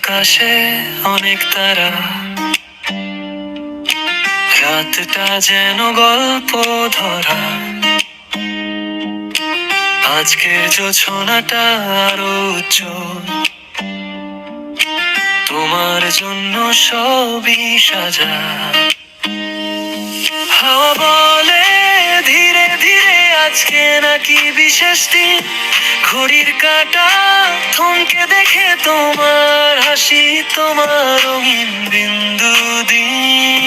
আকাশে অনেক তারা, রাতটা যেন গল্প ধরা। আজকের জোছনাটা আরো উজ্জ্বল, তোমার জন্য সবই সাজা। হাওয়া বলে ধীরে ধীরে আজকে নাকি বিশেষ দিন। ঘড়ির কাঁটা থমকে দেখে তোমার হাসি, তোমার রঙিন বিন্দু দিন।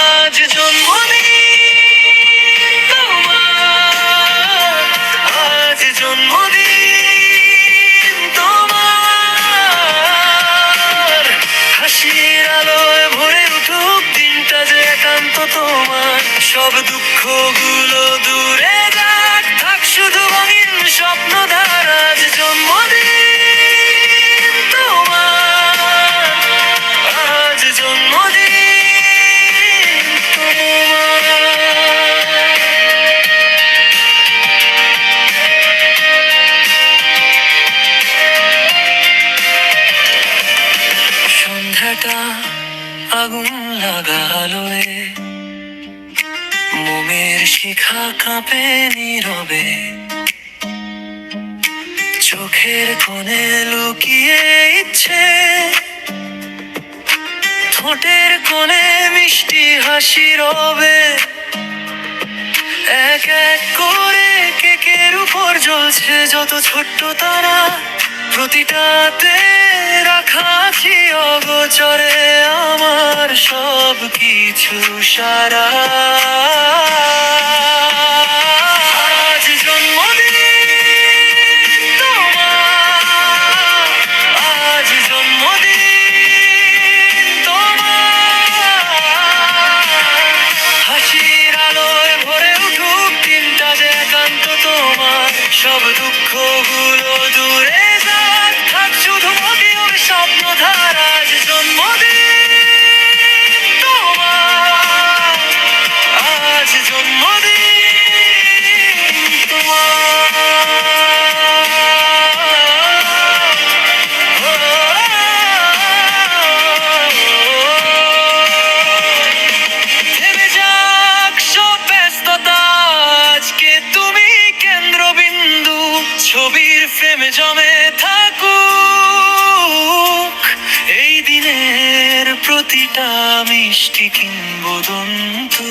আজ জন্মদিন তোমার, আজ জন্মদিন তোমার। হাসির আলোয় ভরে উঠুক দিনটা যে একান্ত তোমার। সব দুঃখগুলো দূরে যাক, থাক শুধু রঙিন স্বপ্নধার। আজ জন্মদিন তোমার, আজ জন্মদিন তোমার। সন্ধ্যাটা আগুন লাগালোয়, মোমের শিখা কাঁপে নীরবে। চোখের কোণে লুকিয়ে ইচ্ছে, ঠোঁটের কোণে মিষ্টি হাসি রবে। এক এক করে কেকের উপর জ্বলছে যত ছোট্ট তারা। প্রতিটাতে রাখা আছি অগোচরে আমার সব কিছু সারা। আজ জন্মদিন তোমার, আজ জন্মদিন তোমার। হাসির আলোয় ভরে উঠুক দিনটা যে একান্ত তোমার। সব দুঃখগুলো দূরে যাক, থাক শুধু মধুর স্বপ্নধার। আজ জন্মদিন তোমার, আজ জন্মদিন তোমার। থেমে যাক সব ব্যস্ততা, আজকে তুমি কেন্দ্রবিন্দু। ছবির ফ্রেমে জমে থাকুক এই দিনের প্রতিটা মিষ্টি কিংবদন্তু।